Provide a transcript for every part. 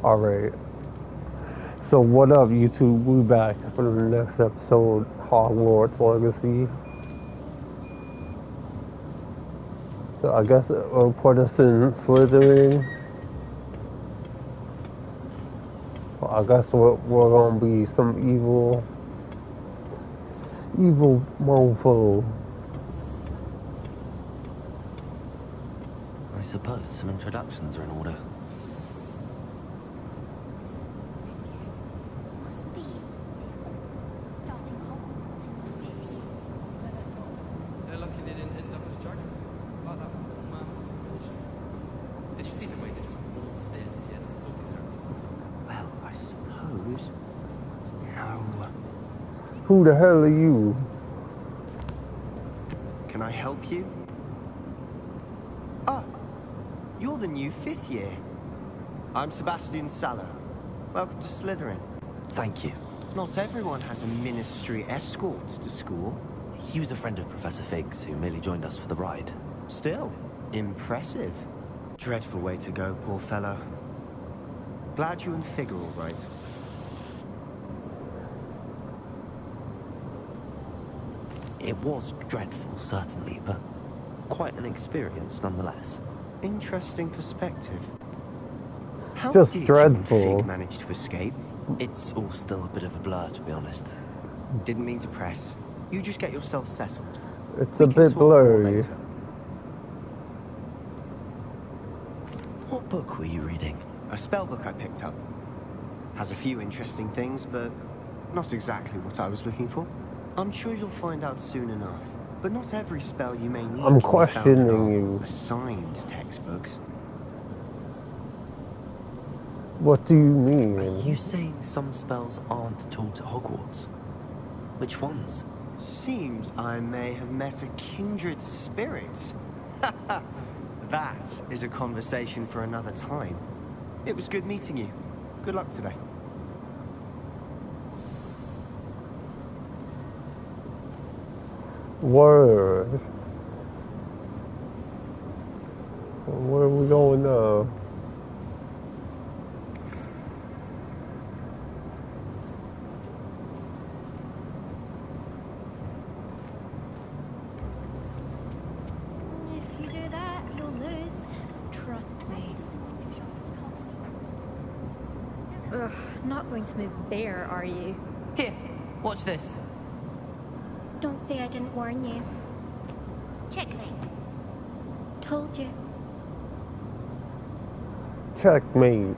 Alright. So what up, YouTube? We back for the next episode, Hogwarts Legacy. So I guess it'll put us in Slytherin. Well, I guess we're gonna be some evil mofo. I suppose some introductions are in order. They're lucky they didn't end up as judges. Like that man. Did you see the way they just waltzed in at the end of the talking? Well, I suppose. No. Who the hell are you? Can I help you? Ah, you're the new 5th year. I'm Sebastian Sallow. Welcome to Slytherin. Thank you. Not everyone has a ministry escort to school. He was a friend of Professor Fig's who merely joined us for the ride. Still, impressive. Dreadful way to go, poor fellow. Glad you and Fig are all right. It was dreadful, certainly, but quite an experience nonetheless. Interesting perspective. How Just did dreadful. you and Fig manage to escape? It's all still a bit of a blur, to be honest. Didn't mean to press. You just get yourself settled. It's We a can bit talk more blurry. later. What book were you reading? A spell book I picked up. Has a few interesting things, but not exactly what I was looking for. I'm sure you'll find out soon enough. But not every spell you may need I'm can be found in questioning our you. assigned textbooks. What do you Are mean? you saying some spells aren't taught at Hogwarts? Which ones? Seems I may have met a kindred spirit. That is a conversation for another time. It was good meeting you. Good luck today. Word. Where are we going now? If you do that, you'll lose. Trust me. Ugh, not going to move there, are you? Here, watch this. Don't say I didn't warn you. Checkmate. Told you. Checkmate,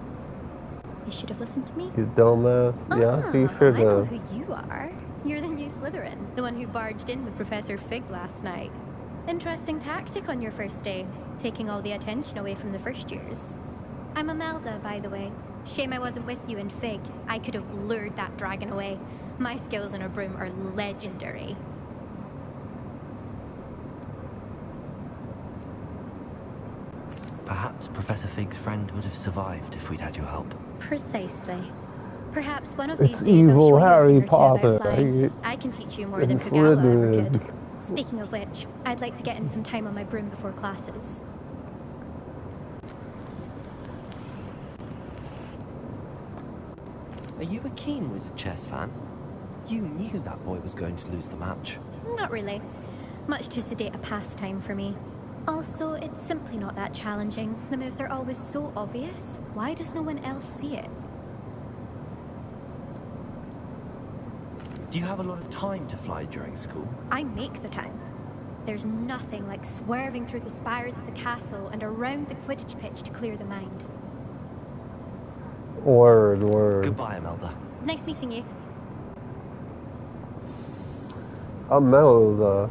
You should have listened to me. you dumbass. Yeah, you should I know have. who you are. You're the new Slytherin, the one who barged in with Professor Fig last night. Interesting tactic on your first day, taking all the attention away from the first years. I'm Imelda, by the way. Shame I wasn't with you in Fig. I could have lured that dragon away. My skills on a broom are legendary. Perhaps Professor Fig's friend would have survived if we'd had your help. Precisely. Perhaps one of It's these days I'll evil show you a Harry thing or two Potter. about flying. I can teach you more than It's Kugala ever Slytherin. could. Speaking of which, I'd like to get in some time on my broom before classes. Are you a keen Wizard chess fan? You knew that boy was going to lose the match. Not really. Much too sedate a pastime for me. Also, it's simply not that challenging. The moves are always so obvious. Why does no one else see it? Do you have a lot of time to fly during school? I make the time. There's nothing like swerving through the spires of the castle and around the Quidditch pitch to clear the mind. Word. Goodbye, Imelda. Nice meeting you. Imelda.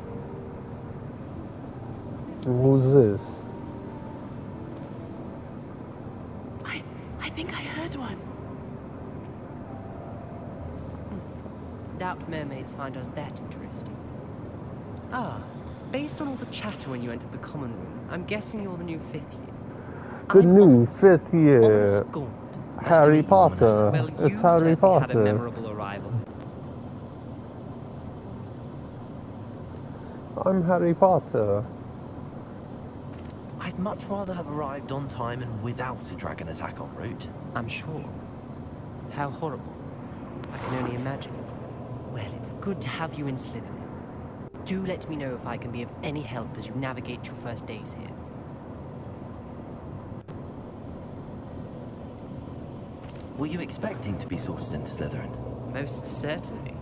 Who's this? I think I heard one. Doubt mermaids find us that interesting. Ah, based on all the chatter when you entered the common room, I'm guessing you're the new 5th year. The I'm new ominous. 5th year. Ominous Gaunt. Harry meet you, Ominous. Potter. Well, It's you Harry certainly had a Potter. memorable arrival. I'm Harry Potter. I I'd much rather have arrived on time and without a dragon attack en route, I'm sure. How horrible. I can only imagine. Well, it's good to have you in Slytherin. Do let me know if I can be of any help as you navigate your first days here. Were you expecting to be sorted into Slytherin? Most certainly.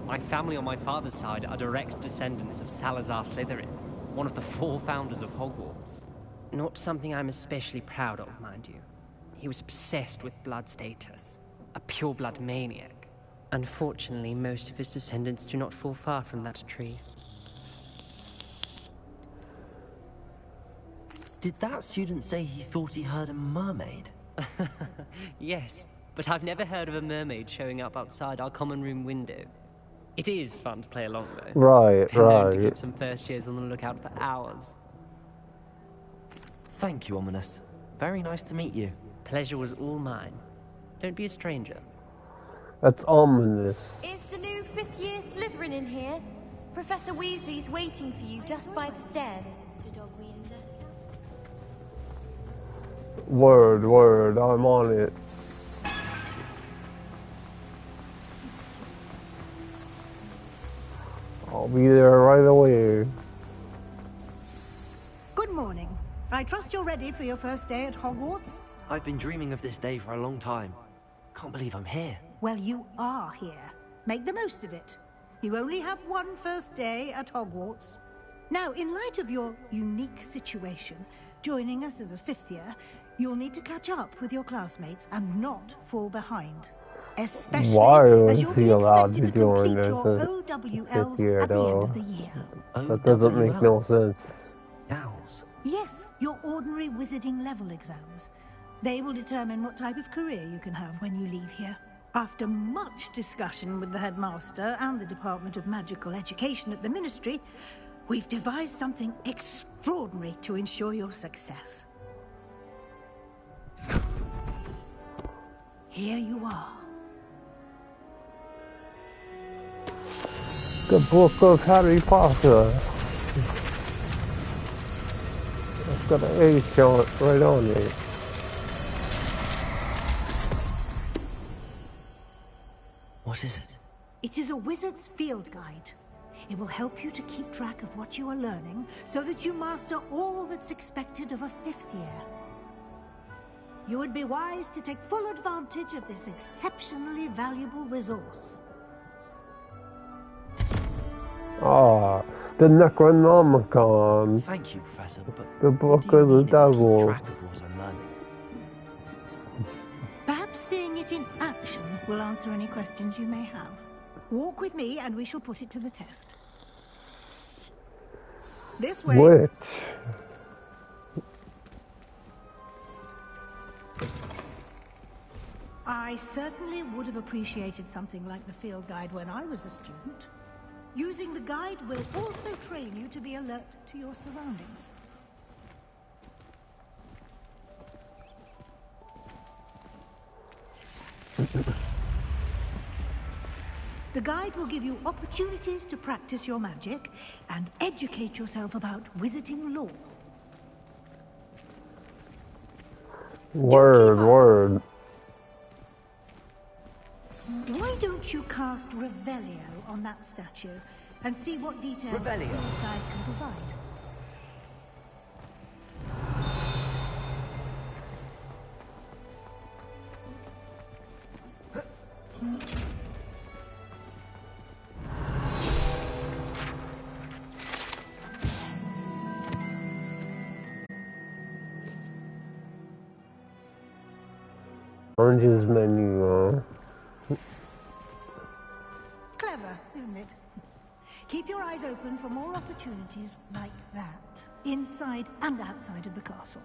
My family on my father's side are direct descendants of Salazar Slytherin, one of the 4 founders of Hogwarts. Not something I'm especially proud of, mind you. He was obsessed with blood status, a pure-blood maniac. Unfortunately, most of his descendants do not fall far from that tree. Did that student say he thought he heard a mermaid? Yes, but I've never heard of a mermaid showing up outside our common room window. It is fun to play along, though. Right, Been known to right. keep some first years on the lookout for hours. Thank you, Ominous. Very nice to meet you. Pleasure was all mine. Don't be a stranger. That's ominous. Is the new 5th year Slytherin in here? Professor Weasley's waiting for you just by the stairs. Word, I'm on it. I'll be there right away. Good morning. I trust you're ready for your first day at Hogwarts? I've been dreaming of this day for a long time. Can't believe I'm here. Well, you are here. Make the most of it. You only have one first day at Hogwarts. Now, in light of your unique situation, joining us as a 5th year, you'll need to catch up with your classmates and not fall behind. Especially Why as was you'll he be allowed expected to to join complete as your a OWLs 5th year, at the end though? of the year. That doesn't make no sense. Owls. Yes, your ordinary wizarding level exams. They will determine what type of career you can have when you leave here. After much discussion with the headmaster and the Department of Magical Education at the Ministry, we've devised something extraordinary to ensure your success. Here you are. The Book of Harry Potter. It's got an H on it, right on it. What is it? It is a wizard's field guide. It will help you to keep track of what you are learning so that you master all that's expected of a 5th year. You would be wise to take full advantage of this exceptionally valuable resource. Ah, the Necronomicon. Thank you, Professor, but The what Book do you of the mean it will keep Devil. track of what I'm learning? Perhaps seeing it in action will answer any questions you may have. Walk with me and we shall put it to the test. This way. Which? I certainly would have appreciated something like the field guide when I was a student. Using the guide will also train you to be alert to your surroundings. The guide will give you opportunities to practice your magic and educate yourself about wizarding lore. Word. Why don't you cast Revelio on that statue and see what details the Revelio. field guide can provide? Orange's menu. Clever, isn't it? Keep your eyes open for more opportunities like that, inside and outside of the castle.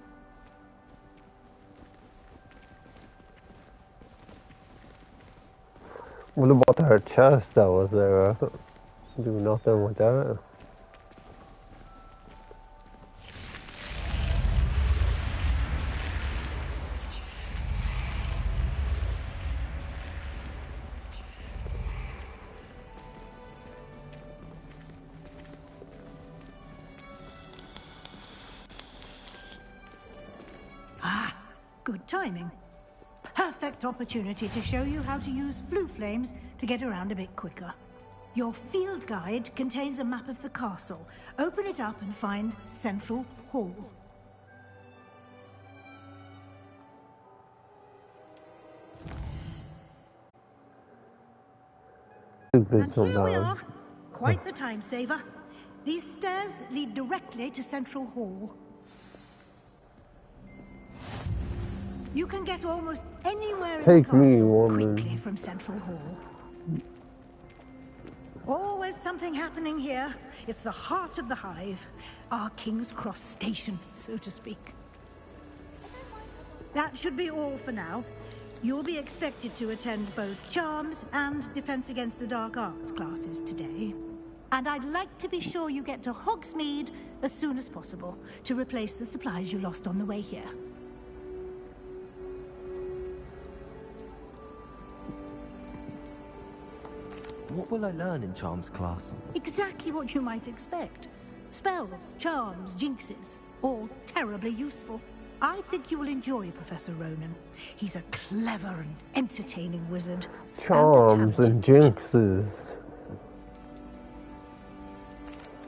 What about her chest that was there? Do nothing with that. Good timing. Perfect opportunity to show you how to use flue flames to get around a bit quicker. Your field guide contains a map of the castle. Open it up and find Central Hall. And here we are. Quite the time saver. These stairs lead directly to Central Hall. You can get almost anywhere in the castle quickly from Central Hall. Always something happening here. It's the heart of the hive. Our King's Cross station, so to speak. That should be all for now. You'll be expected to attend both Charms and Defense Against the Dark Arts classes today. And I'd like to be sure you get to Hogsmeade as soon as possible to replace the supplies you lost on the way here. What will I learn in Charms class? Exactly what you might expect. Spells, charms, jinxes, all terribly useful. I think you will enjoy Professor Ronan. He's a clever and entertaining wizard. Charms and jinxes.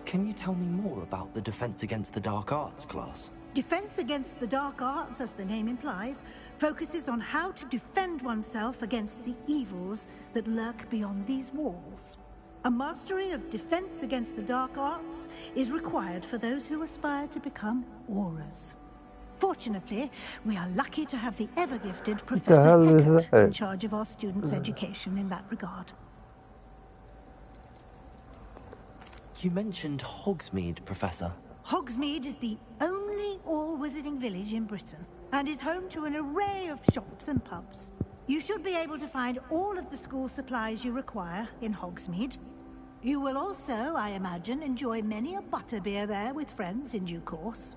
Can you tell me more about the Defense Against the Dark Arts class? Defense Against the Dark Arts, as the name implies, focuses on how to defend oneself against the evils that lurk beyond these walls. A mastery of Defense Against the Dark Arts is required for those who aspire to become Aurors. Fortunately, we are lucky to have the ever-gifted Professor Eckert in charge of our students' education in that regard. You mentioned Hogsmeade, Professor. Hogsmeade is the only all-wizarding village in Britain, and is home to an array of shops and pubs. You should be able to find all of the school supplies you require in Hogsmeade. You will also, I imagine, enjoy many a butterbeer there with friends in due course.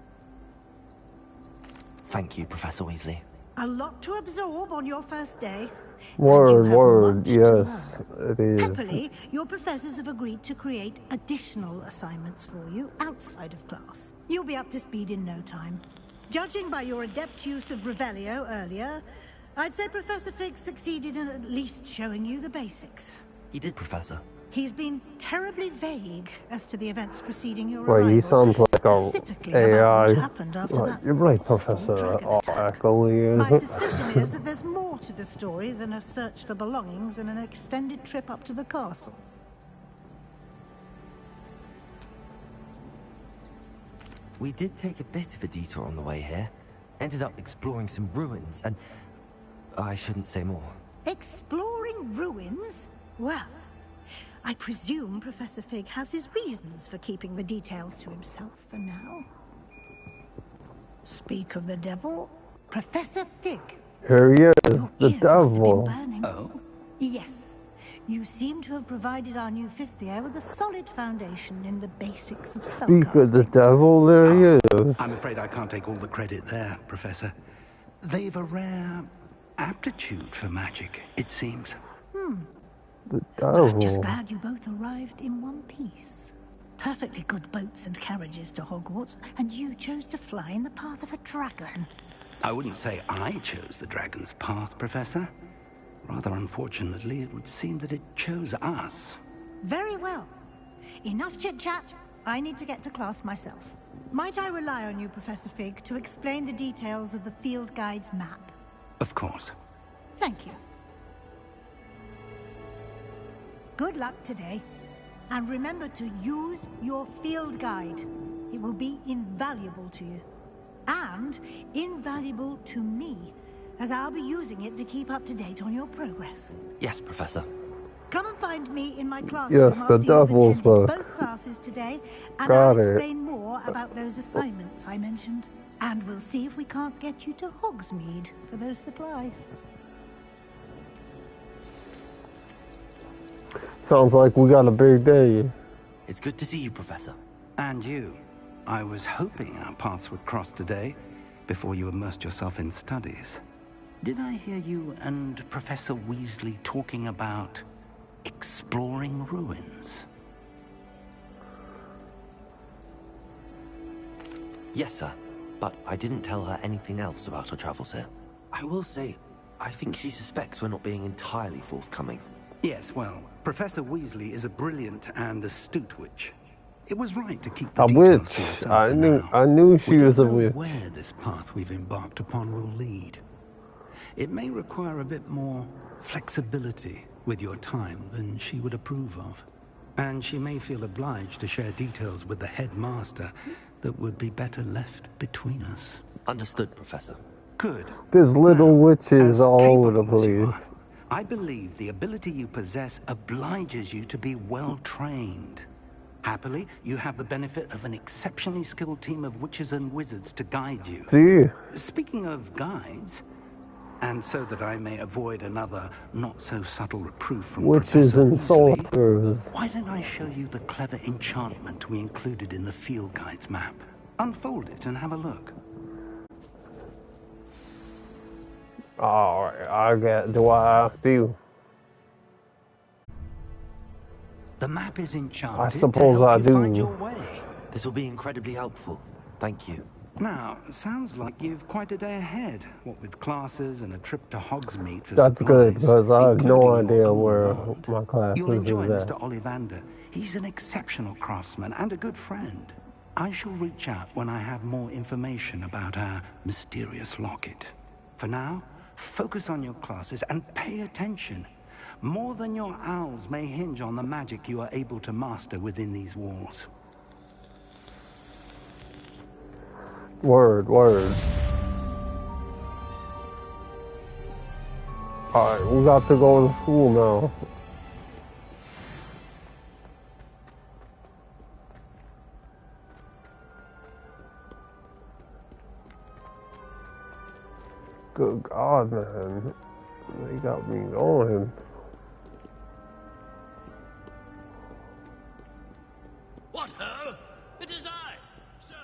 Thank you, Professor Weasley. A lot to absorb on your first day. Word, yes, it is. Happily, your professors have agreed to create additional assignments for you outside of class. You'll be up to speed in no time. Judging by your adept use of Revelio earlier, I'd say Professor Fig succeeded in at least showing you the basics. He did, Professor. He's been terribly vague as to the events preceding your arrival. Right, he sounds like a AI. What happened after that. You're right, Professor. Echoing. My suspicion is that there's more to the story than a search for belongings and an extended trip up to the castle. We did take a bit of a detour on the way here. Ended up exploring some ruins, and I shouldn't say more. Exploring ruins? Well, I presume Professor Fig has his reasons for keeping the details to himself for now. Speak of the devil, Professor Fig. Here he is, Your the ears must have been devil. burning. Oh? Yes. You seem to have provided our new fifth year with a solid foundation in the basics of spellcasting. Speak of the devil, there he is. I'm afraid I can't take all the credit there, Professor. They've a rare aptitude for magic, it seems. The Well, I'm just devil. glad you both arrived in one piece. Perfectly good boats and carriages to Hogwarts, and you chose to fly in the path of a dragon. I wouldn't say I chose the dragon's path, Professor. Rather unfortunately, it would seem that it chose us. Very well. Enough chit-chat. I need to get to class myself. Might I rely on you, Professor Fig, to explain the details of the field guide's map? Of course. Thank you. Good luck today. And remember to use your field guide. It will be invaluable to you. And invaluable to me, as I'll be using it to keep up to date on your progress. Yes, Professor. Come and find me in my classroom Yes, the after you've devil's attended book. both classes today, and Got I'll it. explain more about those assignments I mentioned. And we'll see if we can't get you to Hogsmeade for those supplies. Sounds like we got a big day. It's good to see you, Professor. And you. I was hoping our paths would cross today, before you immersed yourself in studies. Did I hear you and Professor Weasley talking about exploring ruins? Yes, sir. But I didn't tell her anything else about our travels here. I will say, I think she suspects we're not being entirely forthcoming. Yes, well, Professor Weasley is a brilliant and astute witch. It was right to keep the A details witch. to yourself I for knew. now. I knew she We was don't a know witch. where this path we've embarked upon will lead. It may require a bit more flexibility with your time than she would approve of. And she may feel obliged to share details with the headmaster that would be better left between us. Understood, Professor. Good. There's little Now, witches as all over the capable as you place. are, I believe the ability you possess obliges you to be well trained. Happily, you have the benefit of an exceptionally skilled team of witches and wizards to guide you. See? Speaking of guides, and so that I may avoid another not-so-subtle reproof from Witches Professor and Weasley, sorcerers. why don't I show you the clever enchantment we included in the field guide's map? Unfold it and have a look. Alright, I got. Do I have to? The map is I enchanted to suppose help I you find do. your way. This will be incredibly helpful. Thank you. Now, sounds like you've quite a day ahead, what with classes and a trip to Hogsmeade for That's good, supplies, because I have no including your idea own where wand. my classes You'll enjoy is Mr. at. Ollivander. He's an exceptional craftsman and a good friend. I shall reach out when I have more information about our mysterious locket. For now, focus on your classes and pay attention. More than your owls may hinge on the magic you are able to master within these walls. Word, word. Alright, we got to go to school now. Good God, man. They got me going. What ho? It is I, Circus.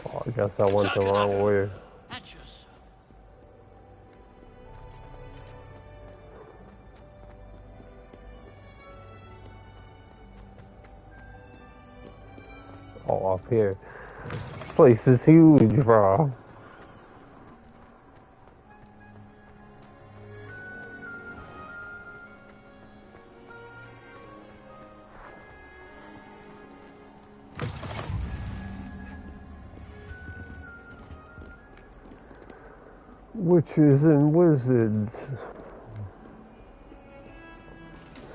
Oh, I guess I went the wrong way. At your service. Oh, up here. This place is huge, bro. Witches and wizards.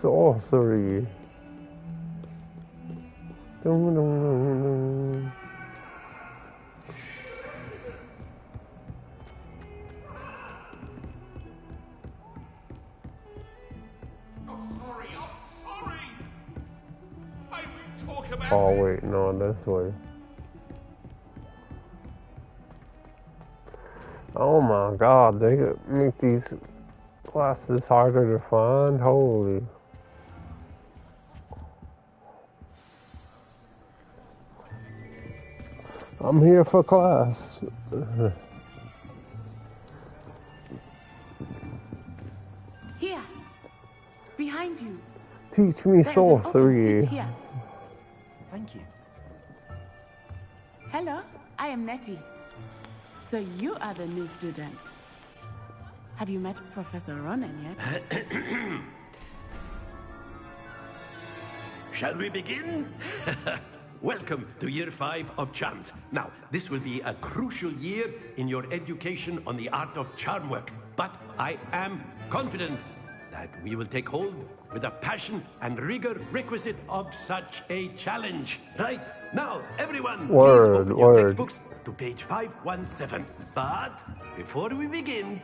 Sorcery. Dum, dum, dum, dum. I'm sorry. I will talk about Oh, it. wait, no, this way. Oh my God, they make these classes harder to find. Holy. I'm here for class. Here, behind you. Teach me There's an open sorcery. seat here. Thank you. Hello, I am Nettie. So you are the new student. Have you met Professor Ronan yet? Shall we begin? Welcome to Year 5 of Charms. Now, this will be a crucial year in your education on the art of charm work. But I am confident that we will take hold with the passion and rigor requisite of such a challenge. Right, now, everyone, Word, please open your word. textbooks to page 517. But before we begin,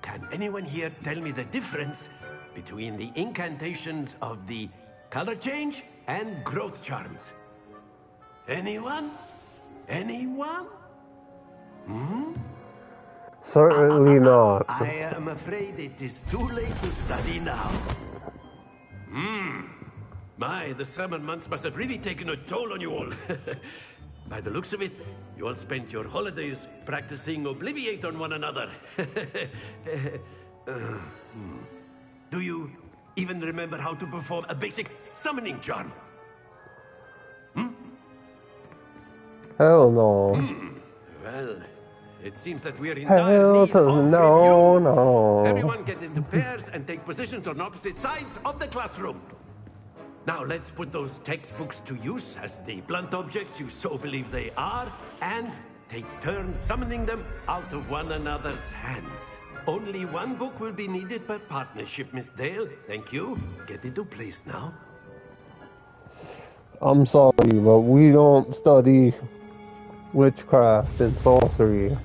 can anyone here tell me the difference between the incantations of the color change and growth charms? Anyone? Anyone? Certainly not. I am afraid it is too late to study now. My, the summer months must have really taken a toll on you all. By the looks of it, you all spent your holidays practicing Obliviate on one another. Do you even remember how to perform a basic summoning charm? Hell no. Well, it seems that we are in Hell dire need to of no, review. no. Everyone get into pairs and take positions on opposite sides of the classroom. Now let's put those textbooks to use as the blunt objects you so believe they are, and take turns summoning them out of one another's hands. Only one book will be needed per partnership, Miss Dale. Thank you. Get into place now. I'm sorry, but we don't study witchcraft and sorcery.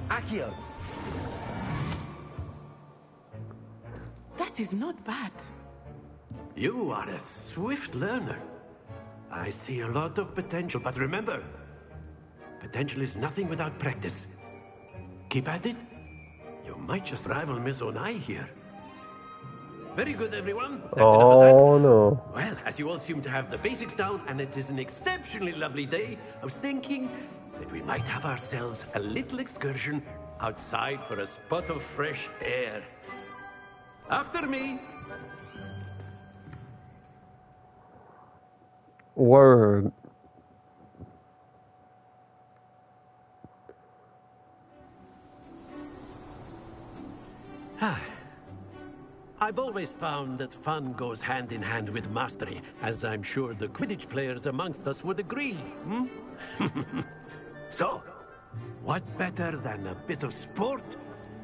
Accio! That is not bad. You are a swift learner. I see a lot of potential, but remember, potential is nothing without practice. Keep at it. You might just rival Miss Onai here. Very good, everyone. That's enough of that. Oh no. Well, as you all seem to have the basics down, and it is an exceptionally lovely day, I was thinking that we might have ourselves a little excursion outside for a spot of fresh air. After me. Word. I've always found that fun goes hand in hand with mastery, as I'm sure the Quidditch players amongst us would agree. So, what better than a bit of sport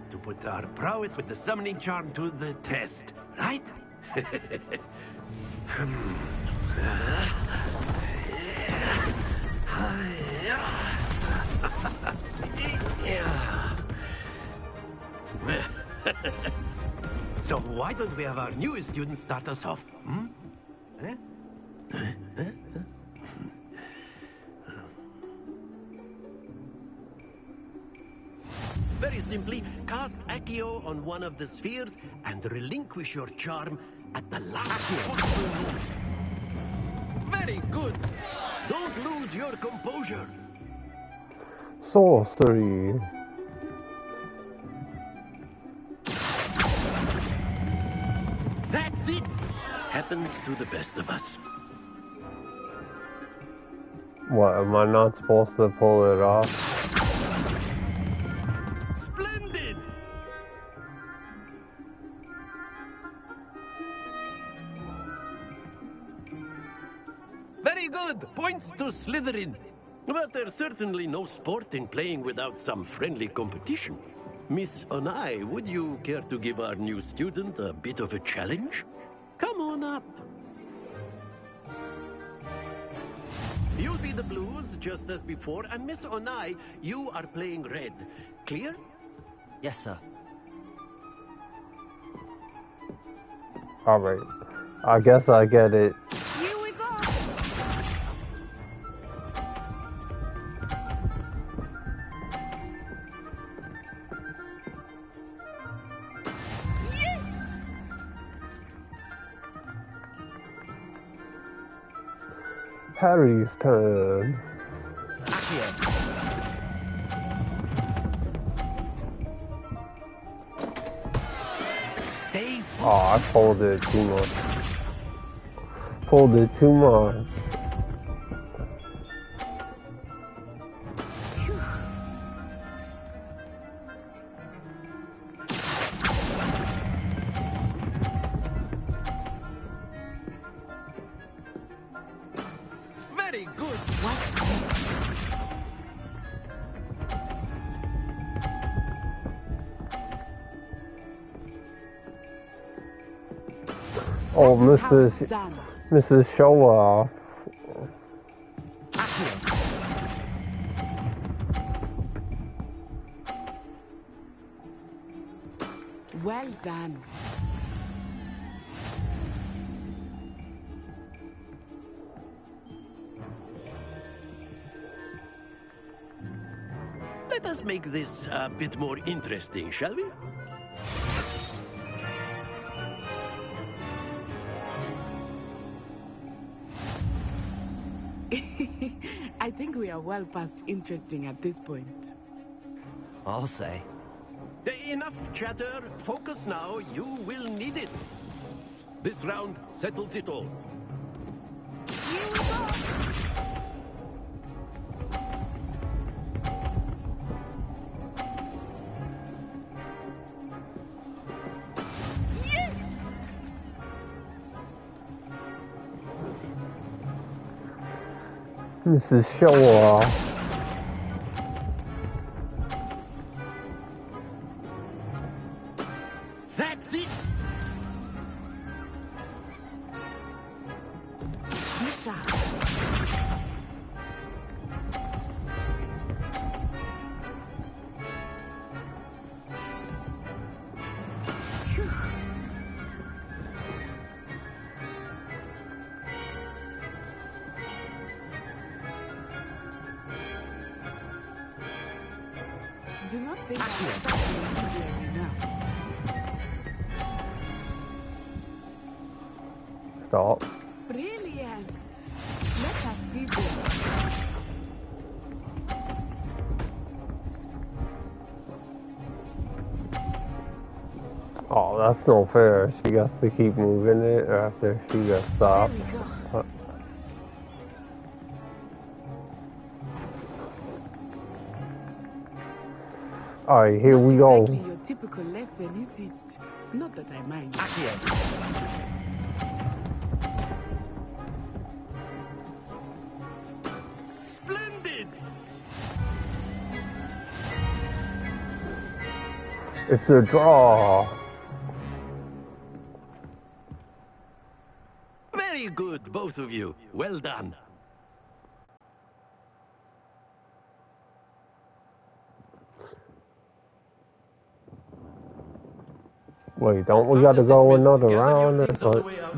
to put our prowess with the summoning charm to the test, right? So why don't we have our newest student start us off? Very simply, cast Accio on one of the spheres and relinquish your charm at the last possible moment. Very good. Don't lose your composure. Sorcery. That's it. Happens to the best of us. What, am I not supposed to pull it off? Splendid. Very good. Points to Slytherin. But there's certainly no sport in playing without some friendly competition. Miss Onai, would you care to give our new student a bit of a challenge? Come on up. You'll be the blues, just as before, and Miss Onai, you are playing red. Clear? Yes, sir. Alright. I guess I get it. Here we go. Harry's turn. Accio! Stay Oh, I pulled it too much. Pulled it too much. very good. Watch this. Oh, That is how it's Mrs. done. Mrs. Show Off. Well done. Let us make this a bit more interesting, shall we? I think we are well past interesting at this point. I'll say. Enough chatter. Focus now. You will need it. This round settles it all. Here we go! Yes! This is show off. That's it. Misha. Do not think I'm easier now. Stop. Brilliant! Let us see this. Oh, that's no fair. She has to keep moving it after she gets stopped. There we go. Alright, here Not we go. exactly your typical lesson, is it? Not that I mind. Splendid. It's a draw. Very good, both of you. Well done. Wait, don't we gotta go another round? Or what?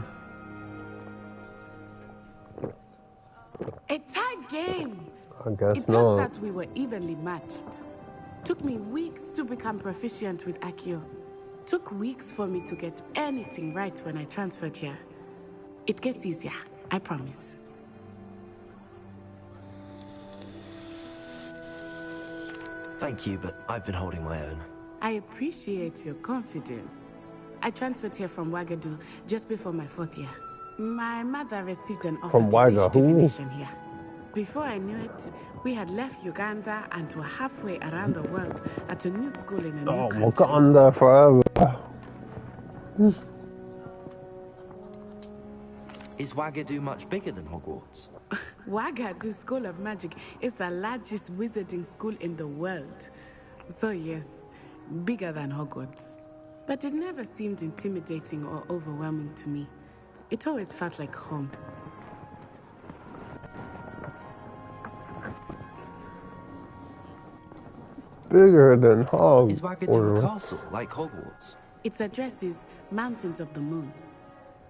A tied game! I guess It turns not. out we were evenly matched. Took me weeks to become proficient with Accio. Took weeks for me to get anything right when I transferred here. It gets easier, I promise. Thank you, but I've been holding my own. I appreciate your confidence. I transferred here from Ouagadougou just before my 4th year. My mother received an offer From to teach Ouagadougou? divination here. Before I knew it, we had left Uganda and were halfway around the world at a new school in a new Oh, country. Wakanda forever. Is Ouagadougou much bigger than Hogwarts? Ouagadougou School of Magic is the largest wizarding school in the world. So yes, bigger than Hogwarts. But it never seemed intimidating or overwhelming to me. It always felt like home. Bigger than Is Ouagadougou a Hogwarts. castle, like Hogwarts? Its address is Mountains of the Moon.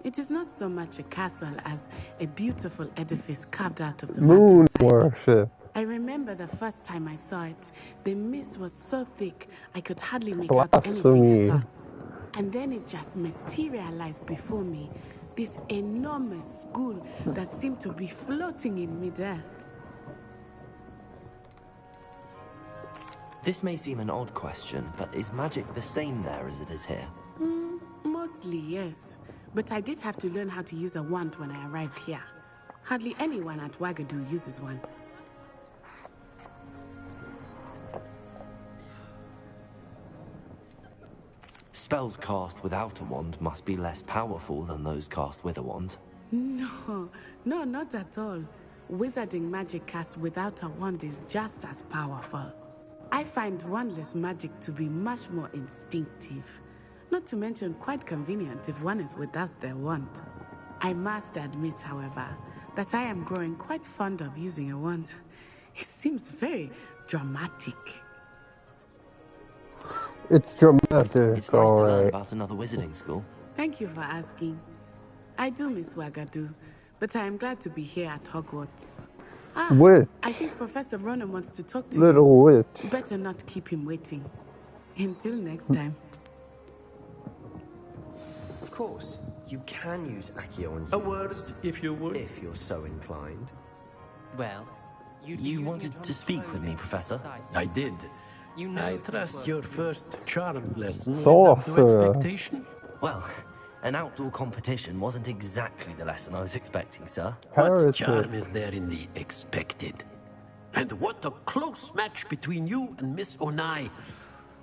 It is not so much a castle as a beautiful edifice carved out of the Moon mountainside. worship. I remember the first time I saw it, the mist was so thick I could hardly make out anything Blasphemy. at all. And then it just materialized before me, this enormous school that seemed to be floating in midair. This may seem an odd question, but is magic the same there as it is here? Mostly, yes. But I did have to learn how to use a wand when I arrived here. Hardly anyone at Ouagadougou uses one. Spells cast without a wand must be less powerful than those cast with a wand. No, not at all. Wizarding magic cast without a wand is just as powerful. I find wandless magic to be much more instinctive. Not to mention quite convenient if one is without their wand. I must admit, however, that I am growing quite fond of using a wand. It seems very dramatic. It's dramatic, It's nice to learn alright. about another wizarding school. Thank you for asking. I do miss Ouagadougou, but I am glad to be here at Hogwarts. Witch. I think Professor Ronan wants to talk to Little you. witch. Better not keep him waiting. Until next time. Of course, you can use Accio on humans. A word, if you would. If you're so inclined. Well, You wanted to speak with me, Professor? I did. You know I trust your first charms lesson lived up to Sorcerer. expectation. Well, an outdoor competition wasn't exactly the lesson I was expecting, sir. What Heretic. charm is there in the expected? And what a close match between you and Miss Onai.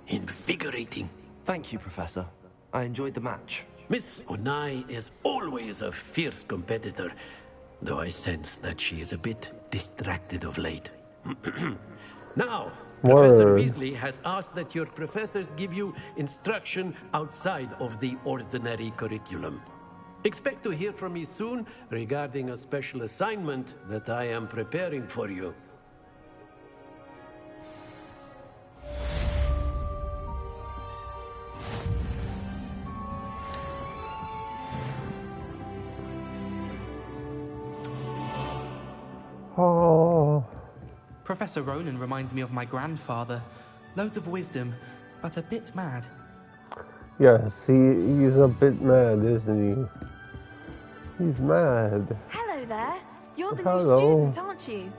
Invigorating. Thank you, Professor. I enjoyed the match. Miss Onai is always a fierce competitor, though I sense that she is a bit distracted of late. Now, Professor Word. Weasley has asked that your professors give you instruction outside of the ordinary curriculum. Expect to hear from me soon regarding a special assignment that I am preparing for you. Oh, Professor Ronan reminds me of my grandfather. Loads of wisdom, but a bit mad. yes, he's a bit mad, isn't he? He's mad. Hello there. You're the Hello. new student, aren't you?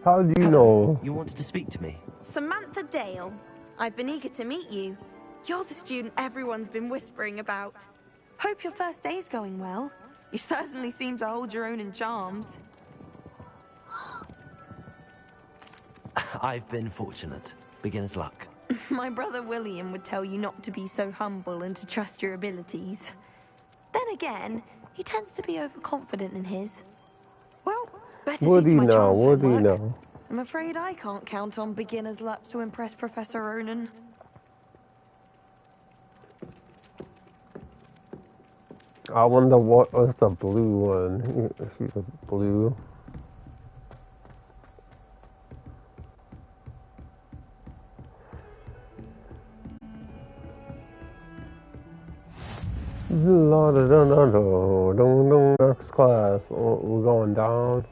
How do you know? You wanted to speak to me? Samantha Dale. I've been eager to meet you. You're the student everyone's been whispering about. Hope your first day's going well. You certainly seem to hold your own in charms. I've been fortunate. Beginner's luck. My brother William would tell you not to be so humble and to trust your abilities. Then again, he tends to be overconfident in his. Well, better What see do to you my know? charms What do you homework. know? I'm afraid I can't count on beginner's luck to impress Professor Ronan. I wonder what was the blue one. She's a blue. Next class. Oh, we're going down.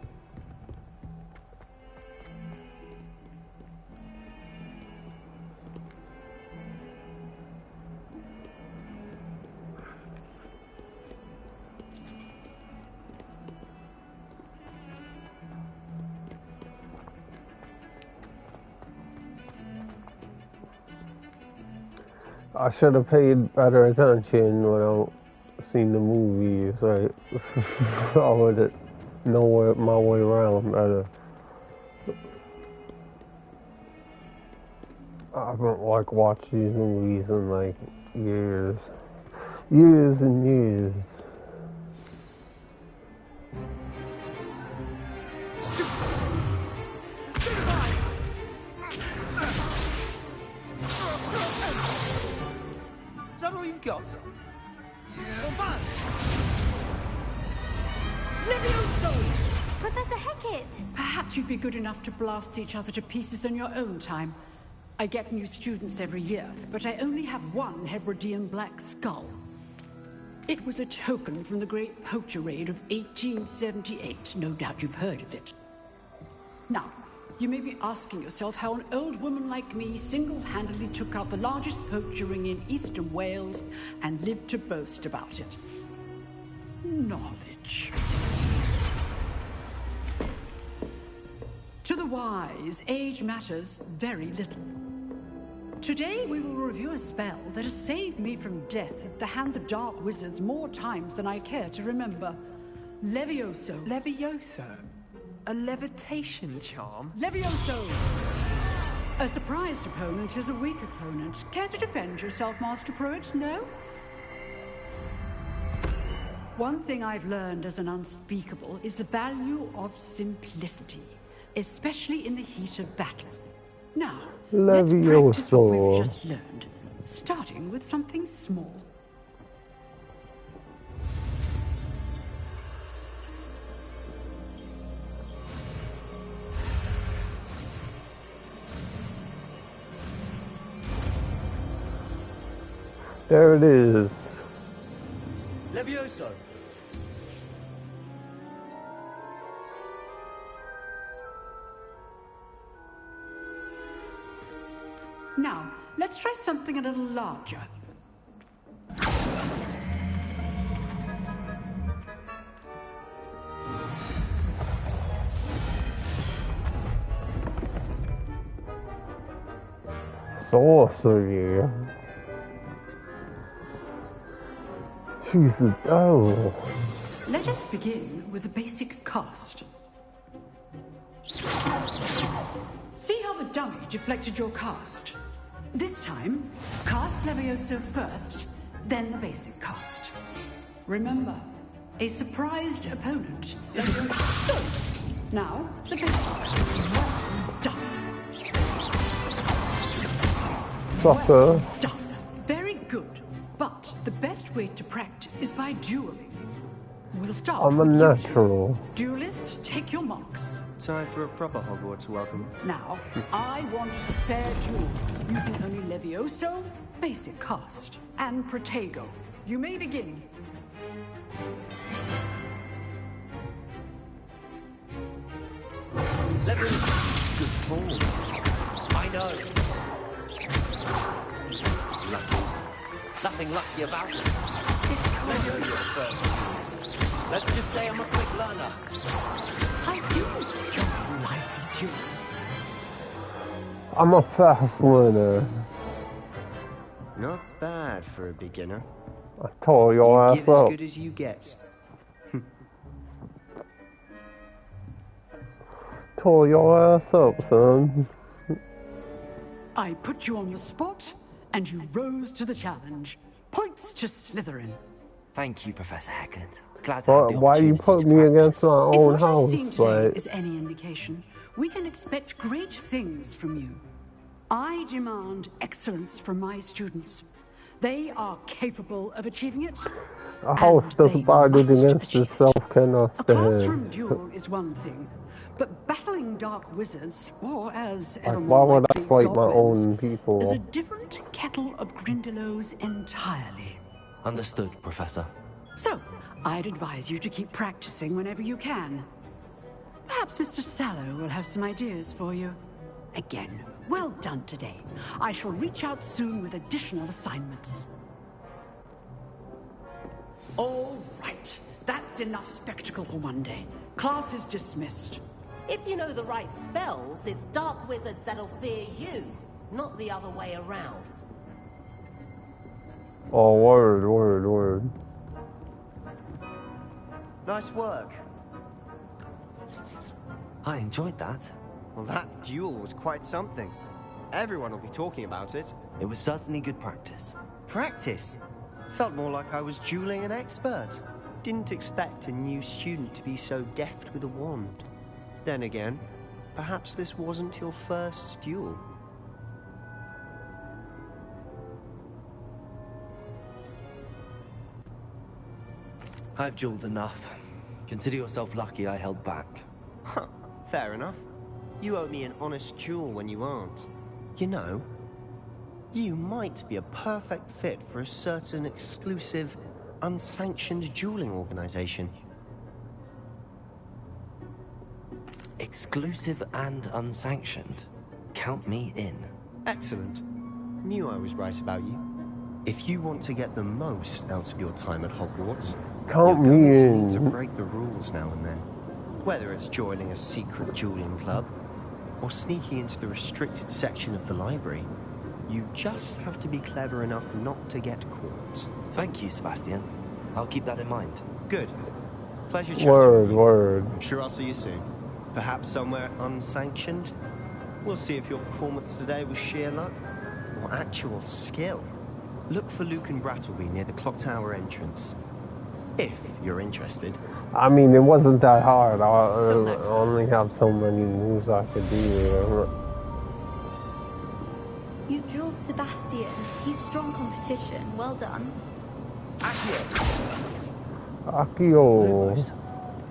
I should have paid better attention when I seen the movies. Right, I would know my way around better. I haven't watched these movies in years and years. Is that all you've got? Professor Hecat! Perhaps you'd be good enough to blast each other to pieces in your own time. I get new students every year, but I only have one Hebridean black skull. It was a token from the Great Poacher Raid of 1878. No doubt you've heard of it. Now, you may be asking yourself how an old woman like me single-handedly took out the largest poacher ring in eastern Wales and lived to boast about it. Knowledge. To the wise, age matters very little. Today we will review a spell that has saved me from death at the hands of dark wizards more times than I care to remember. Levioso. Levioso? A levitation charm? Levioso! A surprised opponent is a weak opponent. Care to defend yourself, Master Pruitt? No? One thing I've learned as an unspeakable is the value of simplicity, especially in the heat of battle. Now, let's practice what we've just learned, starting with something small. There it is. Levioso. Now, let's try something a little larger. Sorcery. She's a devil. Let us begin with the basic cast. See how the dummy deflected your cast? This time, cast Levioso first, then the basic cast. Remember, a surprised opponent is a... Now, the basic cast. Well done. Sucker. Well done. Very good. But the best way to practice is by dueling. We'll start I'm a with natural. you. Duelists, take your marks. Time for a proper Hogwarts welcome. Now, I want a fair duel, using only Levioso, basic cast, and Protego. You may begin. Levioso, good form. I know. Lucky. Nothing lucky about it. Levioso first. Let's just say I'm a quick learner. I do enjoy lively duel. I'm a fast learner. Not bad for a beginner. I tore your You ass give as up. good as you get. Tore your ass up, son. I put you on the spot, and you rose to the challenge. Points to Slytherin. Thank you, Professor Hackett. Glad to have the Why you opportunity put to me practice. against my If own what I've house? seen today Like, is any indication, we can expect great things from you. I demand excellence from my students. They are capable of achieving it. a house that's divided against itself cannot A classroom stand. duel is one thing, but battling dark wizards, or as Like, ever why more would I likely, fight my goblins, own is people? a different kettle of Grindylows entirely. Understood, Professor. So, I'd advise you to keep practicing whenever you can. Perhaps Mr. Sallow will have some ideas for you. Again, well done today. I shall reach out soon with additional assignments. All right. That's enough spectacle for one day. Class is dismissed. If you know the right spells, it's dark wizards that'll fear you, not the other way around. Oh, word. Nice work. I enjoyed that. Well, that duel was quite something. Everyone will be talking about it. It was certainly good practice. Practice? Felt more like I was dueling an expert. Didn't expect a new student to be so deft with a wand. Then again, perhaps this wasn't your first duel. I've dueled enough. Consider yourself lucky I held back. Huh, fair enough. You owe me an honest duel when you aren't. You know, you might be a perfect fit for a certain exclusive, unsanctioned dueling organization. Exclusive and unsanctioned. Count me in. Excellent. Knew I was right about you. If you want to get the most out of your time at Hogwarts, Count you're me going to in. need to break the rules now and then. Whether it's joining a secret dueling club, or sneaking into the restricted section of the library, you just have to be clever enough not to get caught. Thank you, Sebastian. I'll keep that in mind. Good. Pleasure chatting with you. Word. I'm sure I'll see you soon. Perhaps somewhere unsanctioned? We'll see if your performance today was sheer luck or actual skill. Look for Luke and Brattleby near the clock tower entrance. If you're interested. I mean, it wasn't that hard. I Till next time. only have so many moves I could do. You dueled Sebastian. He's strong competition. Well done. Accio.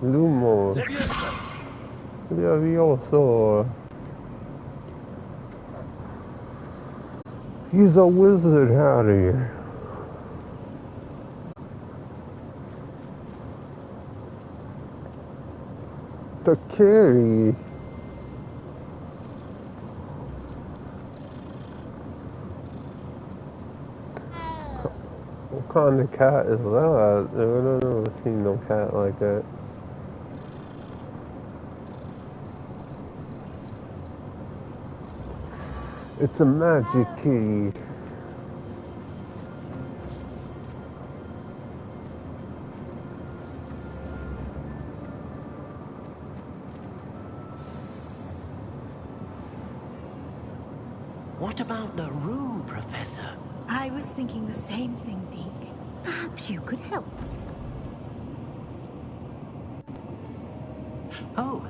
Lumos. Levioso. He's a wizard, Harry. The carry. kind of cat is that? I've never seen no cat like that. It's a magic key. What about the room, Professor? I was thinking the same thing, Deke. Perhaps you could help. Oh,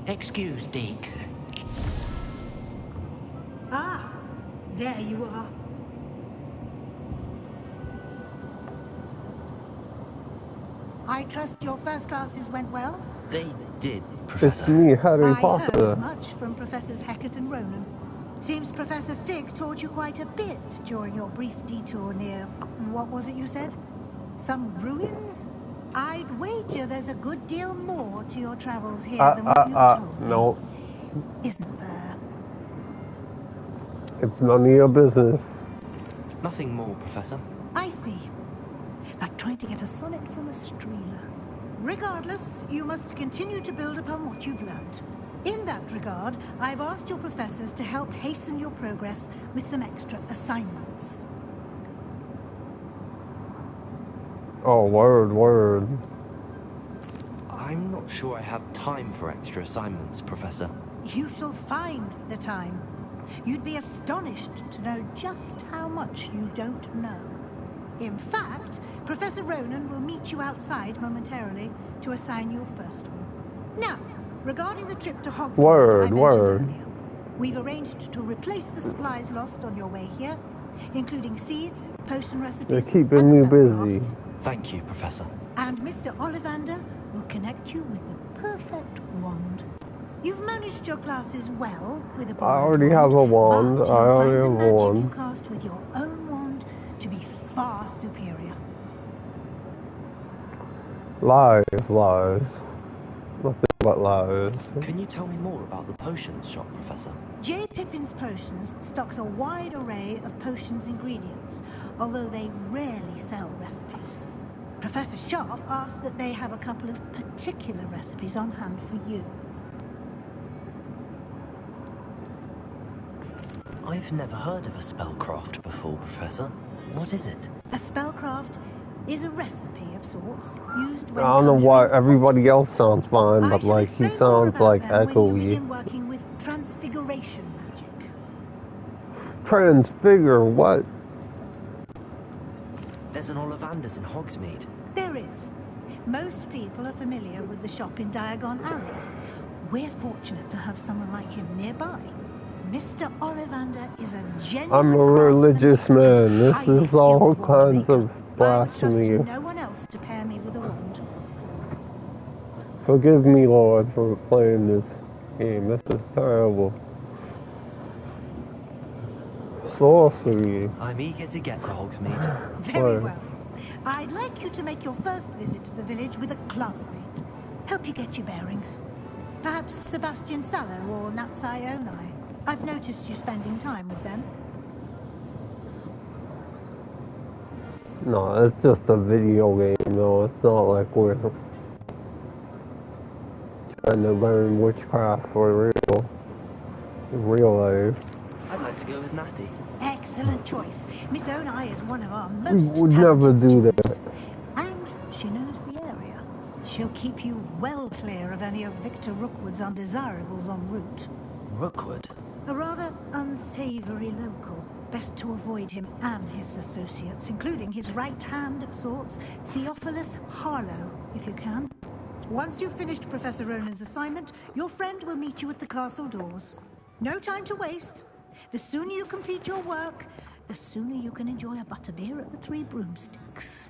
excuse, Deke. Ah, there you are. I trust your first classes went well? They did, Professor. It's me, Harry I heard Potter. as much from Professors Hecat and Ronan. Seems Professor Fig taught you quite a bit during your brief detour near... what was it you said? Some ruins? I'd wager there's a good deal more to your travels here than what you've told me. No. Isn't there? It's none of your business. Nothing more, Professor. I see. Like trying to get a sonnet from a streeler. Regardless, you must continue to build upon what you've learned. In that regard, I've asked your professors to help hasten your progress with some extra assignments. Oh, word. I'm not sure I have time for extra assignments, Professor. You shall find the time. You'd be astonished to know just how much you don't know. In fact, Professor Ronan will meet you outside momentarily to assign your first one. Now, regarding the trip to Hogwarts I mentioned earlier, we've arranged to replace the supplies lost on your way here, including seeds, potion recipes, They're keeping me busy. Thank you, Professor. And Mr. Ollivander will connect you with the perfect wand. You've managed your classes well with a I already have a wand. I already have a magic wand. you cast with your own wand to be far superior. Lies. Nothing but lies. Can you tell me more about the potions shop, Professor? J. Pippin's Potions stocks a wide array of potions ingredients, although they rarely sell recipes. Professor Sharp asked that they have a couple of particular recipes on hand for you. I've never heard of a spellcraft before, Professor. What is it? A spellcraft is a recipe of sorts used when I don't know why everybody else sounds fine, but like he sounds like when you echoey. begin working with transfiguration magic. Transfigure what? There's an Ollivander's in Hogsmeade. There is. Most people are familiar with the shop in Diagon Alley. We're fortunate to have someone like him nearby. Mr. Ollivander is a genuine I'm a religious man. This is all kinds of blasphemy. no one else to pair me with a wand. Forgive me, Lord, for playing this game. This is terrible. Sorcery. I'm eager to get to Hogsmeade. Very well. I'd like you to make your first visit to the village with a classmate. Help you get your bearings. Perhaps Sebastian Sallow or Natsai Onai. I've noticed you spending time with them. No, it's just a video game, though. It's not like we're trying to learn witchcraft for real. In real life. I'd like to go with Natty. Excellent choice. Miss Onai is one of our most We would never do that. students. And she knows the area. She'll keep you well clear of any of Victor Rookwood's undesirables en route. Rookwood? A rather unsavory local. Best to avoid him and his associates, including his right hand of sorts, Theophilus Harlow, if you can. Once you've finished Professor Ronan's assignment, your friend will meet you at the castle doors. No time to waste. The sooner you complete your work, the sooner you can enjoy a butterbeer at the Three Broomsticks.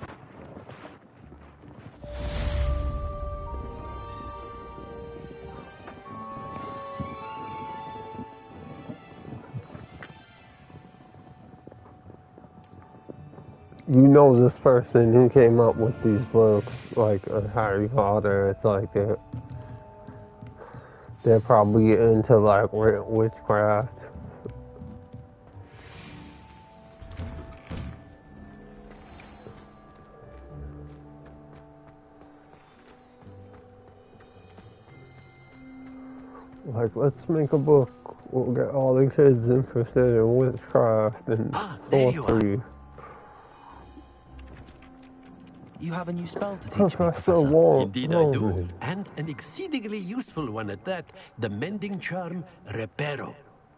You know this person who came up with these books, like Harry Potter. It's like they're probably into like witchcraft. Like, let's make a book. We'll get all the kids interested in witchcraft and There you are. sorcery. You have a new spell to teach me, Professor Professor. Indeed I do, and an exceedingly useful one at that. The mending charm, Reparo.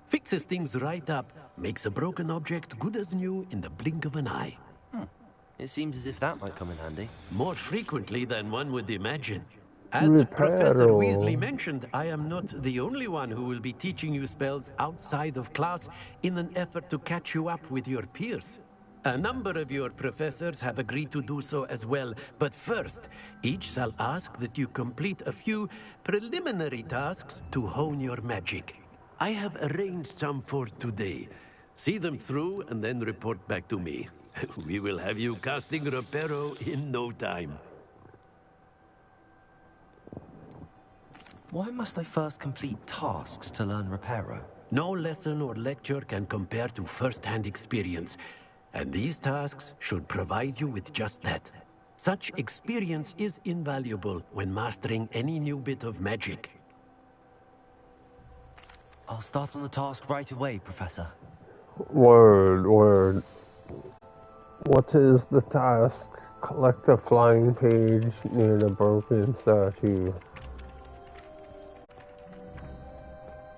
Fixes things right up, makes a broken object good as new in the blink of an eye. It seems as if that might come in handy. More frequently than one would imagine. As Professor Weasley mentioned, I am not the only one who will be teaching you spells outside of class in an effort to catch you up with your peers. A number of your professors have agreed to do so as well, but first, each shall ask that you complete a few preliminary tasks to hone your magic. I have arranged some for today. See them through and then report back to me. We will have you casting Reparo in no time. Why must I first complete tasks to learn Reparo? No lesson or lecture can compare to first-hand experience, and these tasks should provide you with just that. Such experience is invaluable when mastering any new bit of magic. I'll start on the task right away, Professor. Word. What is the task? Collect a flying page near the broken statue.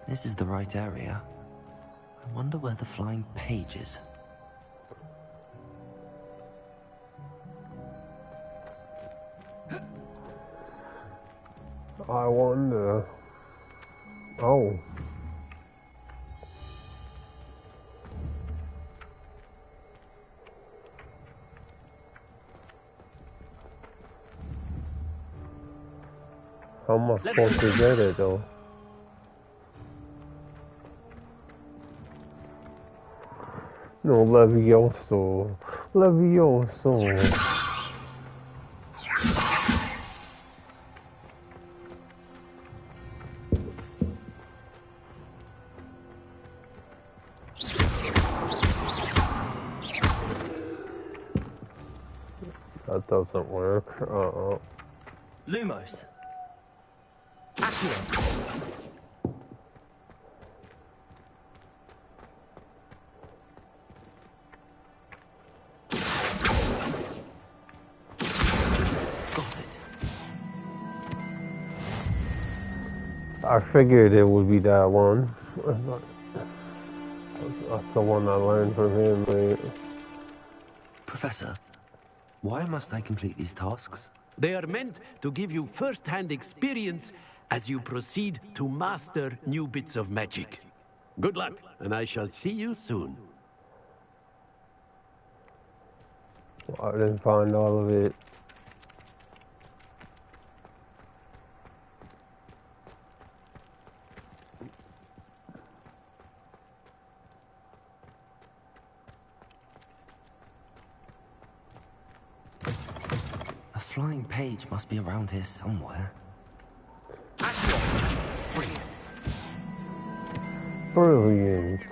This is the right area. I wonder where the flying page is. I wonder. Oh. How am I supposed to get it though? No, Levioso. That doesn't work. Lumos. Accio. I figured it would be that one. That's the one I learned from him, right? Professor, why must I complete these tasks? They are meant to give you first-hand experience as you proceed to master new bits of magic. Good luck, and I shall see you soon. I didn't find all of it. A flying page must be around here somewhere. Brilliant.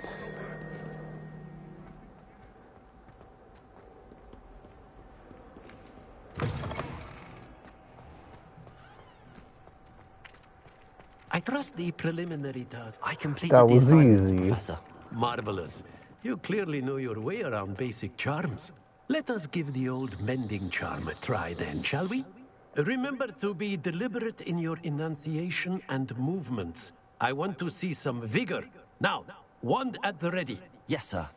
I trust the preliminary task. I completed That the was assignments, easy. Professor. Marvelous. You clearly know your way around basic charms. Let us give the old mending charm a try then, shall we? Remember to be deliberate in your enunciation and movements. I want to see some vigor. Now, wand at the ready. Yes, sir.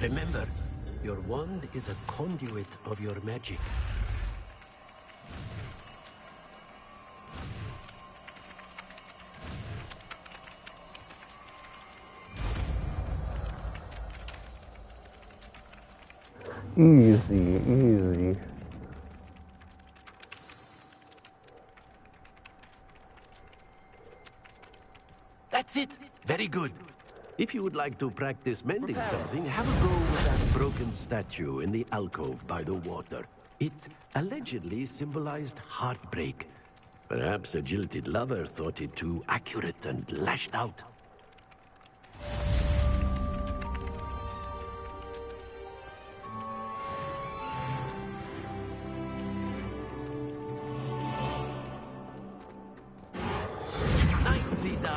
Remember, your wand is a conduit of your magic. Easy. That's it. Very good. If you would like to practice mending something, have a go with that broken statue in the alcove by the water. It allegedly symbolized heartbreak. Perhaps a jilted lover thought it too accurate and lashed out.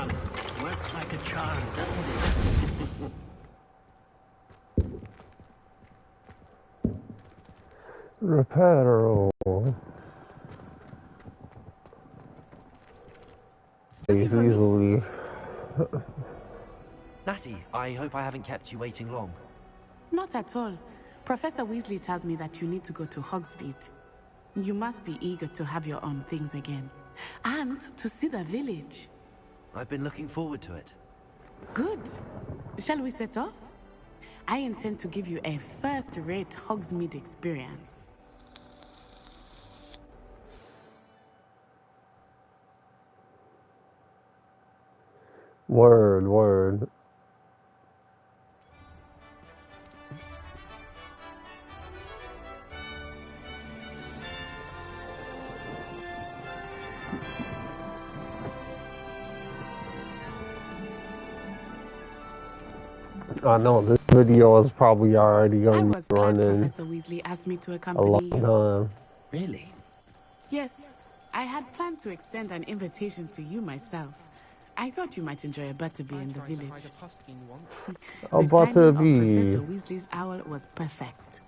done. Works like a charm, doesn't it? Reparo. Easily. Natty, I hope I haven't kept you waiting long. Not at all. Professor Weasley tells me that you need to go to Hogsmeade. You must be eager to have your own things again. And to see the village. I've been looking forward to it. Good. Shall we set off? I intend to give you a first-rate Hogsmeade experience. Word. I know this video is probably already going to be running Professor Weasley asked me to a accompany long you. time. Really? Yes, I had planned to extend an invitation to you myself. I thought you might enjoy a butterbeer in the village. A The timing butterbeer. of Professor Weasley's owl was perfect.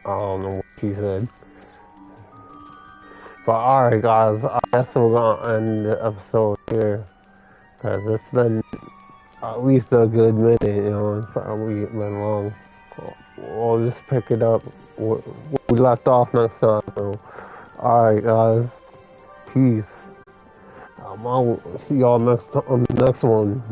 I don't know what she said. But alright guys, I guess we're gonna end the episode here. Cause it's been at least a good minute, you know, it's probably been long. We'll just pick it up where we left off next time. So, alright guys, peace. I'm out. See y'all next one.